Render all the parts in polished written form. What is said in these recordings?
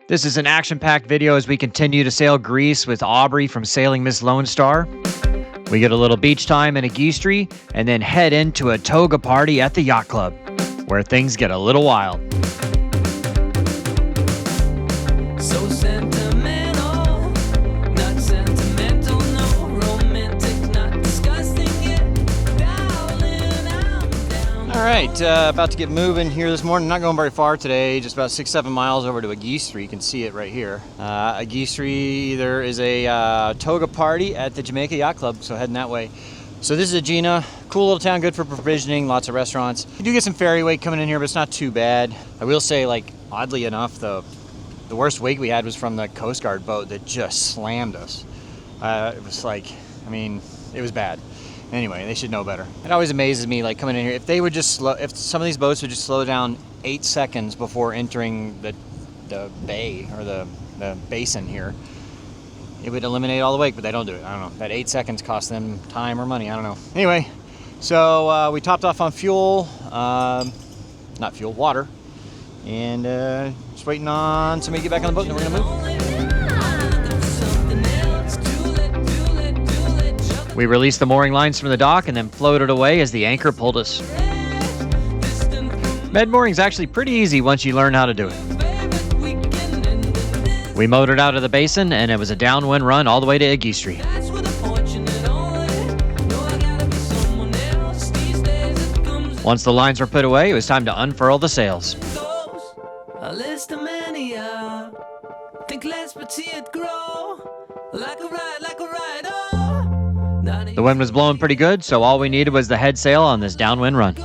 This is an action-packed video as we continue to sail Greece with Aubrey from Sailing Miss Lone Star. We get a little beach time in Agistri and then head into a toga party at the yacht club, where things get a little wild. So sentimental, not sentimental, no romantic, not disgusting yet. Darling, I'm down. All right, about to get moving here this morning. Not going very far today, just about 6-7 miles over to Agistri. You can see it right here. Agistri, there is a toga party at the Jamaica Yacht Club, so heading that way. So this is Aegina, cool little town, good for provisioning, lots of restaurants. You do get some ferry wake coming in here, but it's not too bad. I will say, like, oddly enough, the worst wake we had was from the Coast Guard boat that just slammed us. It was like, I mean, it was bad. Anyway, they should know better. It always amazes me, like, coming in here, if they would just slow, if some of these boats would just slow down 8 seconds before entering the bay or the basin here, it would eliminate all the wake, but they don't do it. I don't know. That 8 seconds costs them time or money. I don't know. Anyway, so we topped off on fuel, not fuel, water, and just waiting on somebody to get back on the boat, and then we're gonna move. We released the mooring lines from the dock and then floated away as the anchor pulled us. Med mooring's actually pretty easy once you learn how to do it. We motored out of the basin and it was a downwind run all the way to Agistri. Once the lines were put away, it was time to unfurl the sails. The wind was blowing pretty good, so all we needed was the head sail on this downwind run.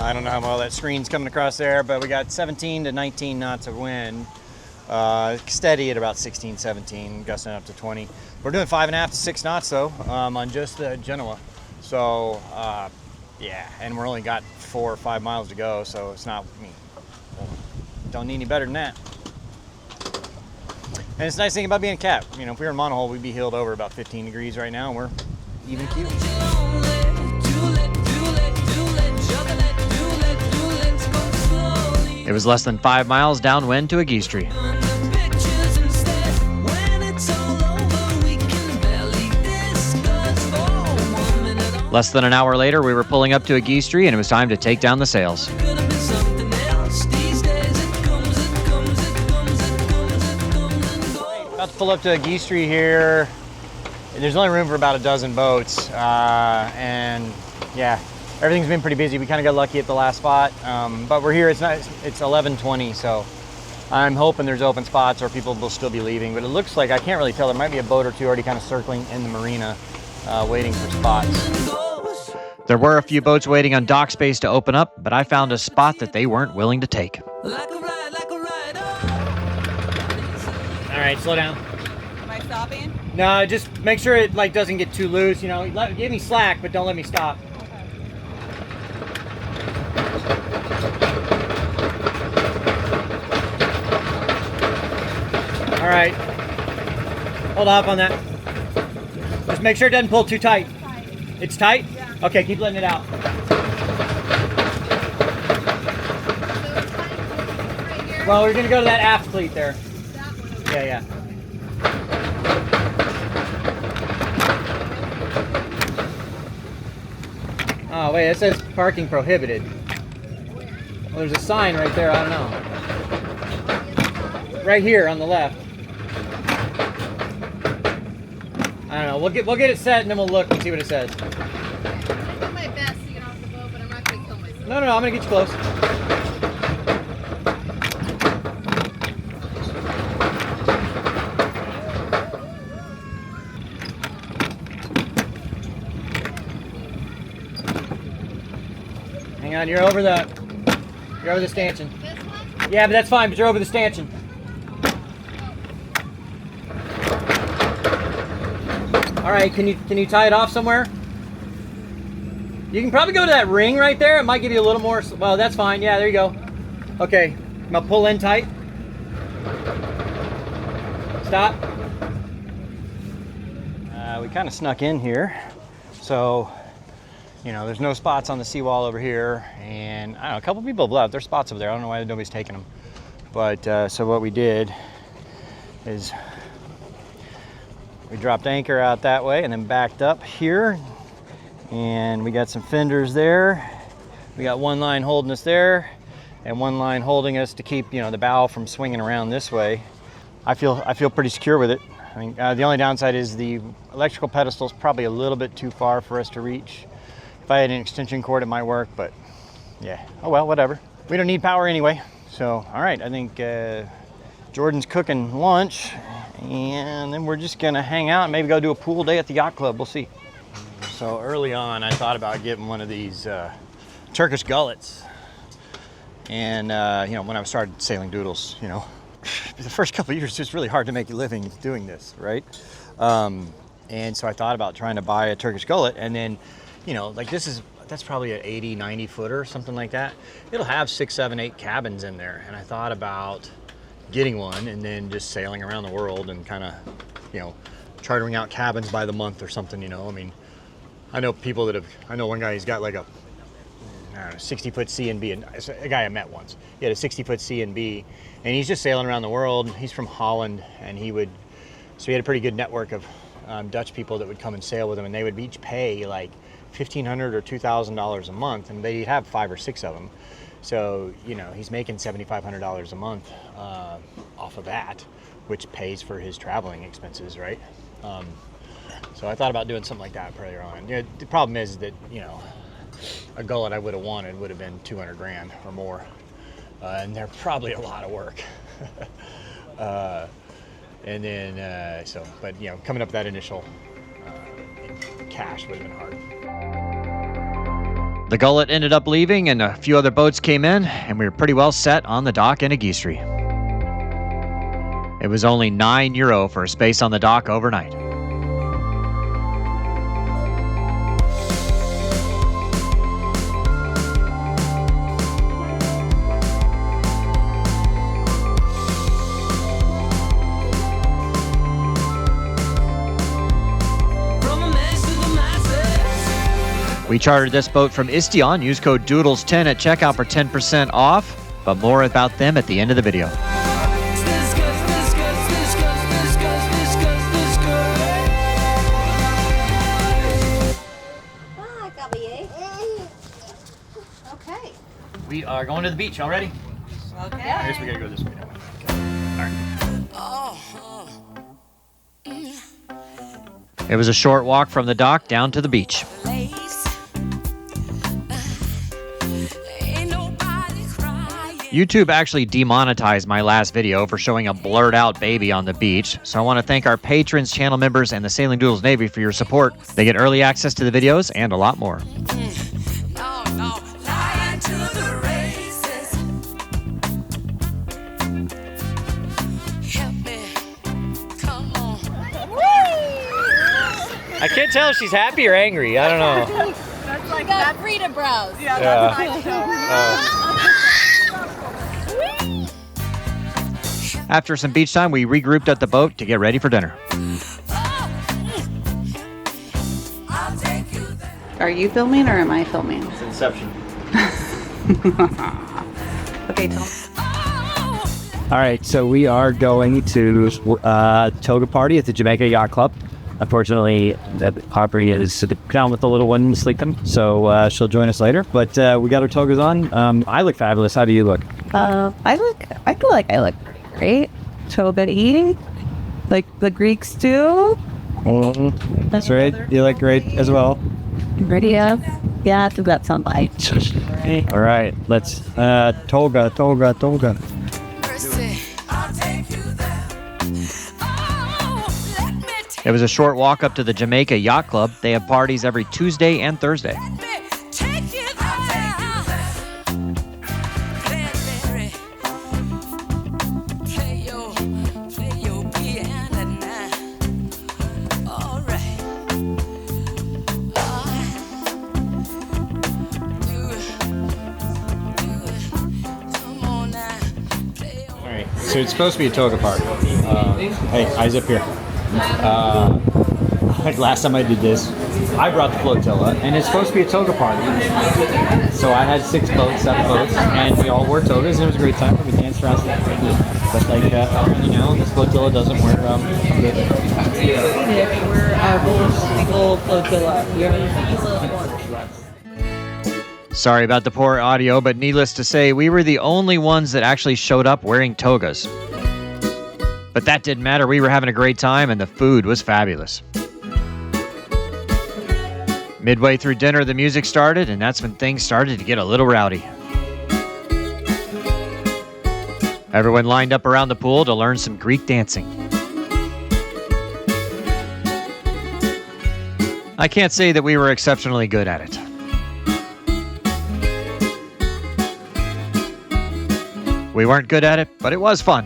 I don't know how well that screen's coming across there, but we got 17 to 19 knots of wind. Steady at about 16, 17, gusting up to 20. We're doing 5.5 to 6 knots though, on just the Genoa. So, yeah, and we're only got 4 or 5 miles to go, so it's not, I mean, don't need any better than that. And it's a nice thing about being a cat. You know, if we were in monohull, we'd be heeled over about 15 degrees right now, and we're even cute. It was less than 5 miles downwind to Agistri. Less than an hour later, we were pulling up to Agistri and it was time to take down the sails. About to pull up to Agistri here. There's only room for about a dozen boats, and yeah, everything's been pretty busy. We kind of got lucky at the last spot, but we're here. It's 11:20, so I'm hoping there's open spots or people will still be leaving. But it looks like, I can't really tell. There might be a boat or two already kind of circling in the marina, waiting for spots. There were a few boats waiting on dock space to open up, but I found a spot that they weren't willing to take. All right, slow down. Am I stopping? No, just make sure it like doesn't get too loose. You know, give me slack, but don't let me stop. All right, hold off on that. Just make sure it doesn't pull too tight. It's tight? Yeah. Okay, keep letting it out. So it's right here. Well, we're gonna go to that aft cleat there. That one over Yeah. Oh wait, it says parking prohibited. Well, there's a sign right there, I don't know. Right here on the left. I don't know, we'll get it set and then we'll look and see what it says. there. I do my best to get off the boat, but I'm not going to kill myself. No, I'm gonna get you close. Hang on, you're over the stanchion. This one? Yeah, but that's fine, but you're over the stanchion. Oh. All right, can you tie it off somewhere? You can probably go to that ring right there. It might give you a little more. Well, that's fine. Yeah, there you go. Okay, now pull in tight. Stop. We kind of snuck in here, so you know there's no spots on the seawall over here, and I don't know, a couple people have left. There's spots over there. I don't know why nobody's taking them. But so what we did is we dropped anchor out that way and then backed up here, and we got some fenders there. We got one line holding us there and one line holding us to keep, you know, the bow from swinging around this way. I feel pretty secure with it. I mean, the only downside is the electrical pedestal is probably a little bit too far for us to reach. If I had an extension cord, it might work, but yeah, oh well, whatever. We don't need power anyway. So, all right, I think Jordan's cooking lunch, and then we're just gonna hang out and maybe go do a pool day at the yacht club. We'll see. So early on, I thought about getting one of these Turkish gullets. And you know, when I started sailing Doodles, you know, the first couple of years, it's really hard to make a living doing this, right? And so I thought about trying to buy a Turkish gullet, and then, you know, like that's probably an 80, 90 footer, something like that. It'll have 6, 7, 8 cabins in there. And I thought about getting one and then just sailing around the world and kind of, you know, chartering out cabins by the month or something, you know. I mean, I know people that have, I know one guy, he's got like a, I don't know, 60-foot C&B, and a guy I met once. He had a 60-foot C&B, and he's just sailing around the world. He's from Holland, and so he had a pretty good network of Dutch people that would come and sail with him, and they would each pay like $1,500 or $2,000 a month, and they'd have 5 or 6 of them. So, you know, he's making $7,500 a month off of that, which pays for his traveling expenses, right? So I thought about doing something like that earlier on. You know, the problem is that, you know, a gullet I would have wanted would have been 200 grand or more, and they're probably a lot of work. And then, but you know, coming up with that initial cash would have been hard. The gullet ended up leaving, and a few other boats came in, and we were pretty well set on the dock in Agistri. It was only €9 for a space on the dock overnight. We chartered this boat from Istion. Use code Doodles10 at checkout for 10% off, but more about them at the end of the video. Okay. We are going to the beach already. Okay. I guess we gotta go this way now. All right. It was a short walk from the dock down to the beach. YouTube actually demonetized my last video for showing a blurred out baby on the beach, so I want to thank our patrons, channel members, and the Sailing Doodles Navy for your support. They get early access to the videos and a lot more. I can't tell if she's happy or angry. I don't know. That's like that Frida brows. Yeah. After some beach time, we regrouped at the boat to get ready for dinner. Are you filming or am I filming? It's Inception. Okay, tell me. All right, so we are going to Toga party at the Jamaica Yacht Club. Unfortunately, Aubrey is down with the little one sleeping, so she'll join us later. But we got our togas on. I look fabulous. How do you look? I feel like I look great. Toga eating, like the Greeks do. That's right. You look great as well. Ready? Yeah, I think that sounds right. All right, let's toga. It was a short walk up to the Jamaica Yacht Club. They have parties every Tuesday and Thursday. So it's supposed to be a toga party. Hey, eyes up here. Like last time I did this, I brought the flotilla, and it's supposed to be a toga party. So I had 6 boats, 7 boats, and we all wore togas, and it was a great time. We danced around. But like, you know, this flotilla doesn't wear We're a single flotilla. Sorry about the poor audio, but needless to say, we were the only ones that actually showed up wearing togas. But that didn't matter. We were having a great time, and the food was fabulous. Midway through dinner, the music started, and that's when things started to get a little rowdy. Everyone lined up around the pool to learn some Greek dancing. I can't say that we were exceptionally good at it. We weren't good at it, but it was fun.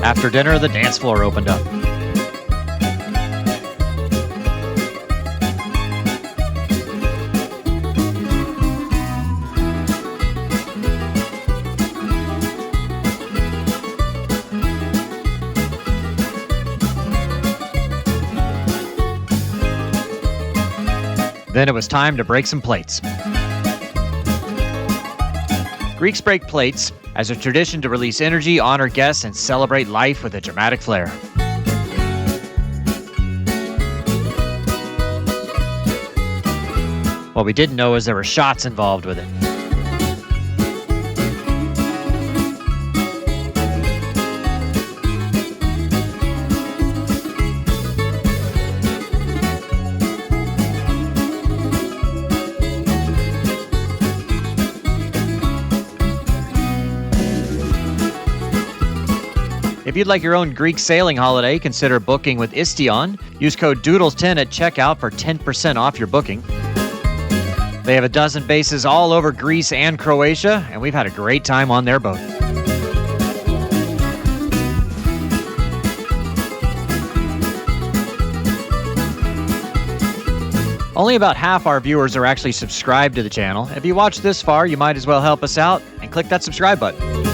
After dinner, the dance floor opened up. Then it was time to break some plates. Greeks break plates as a tradition to release energy, honor guests, and celebrate life with a dramatic flair. What we didn't know is there were shots involved with it. If you'd like your own Greek sailing holiday, consider booking with Istion. Use code Doodles10 at checkout for 10% off your booking. They have a dozen bases all over Greece and Croatia, and we've had a great time on their boat. Only about half our viewers are actually subscribed to the channel. If you watched this far, you might as well help us out and click that subscribe button.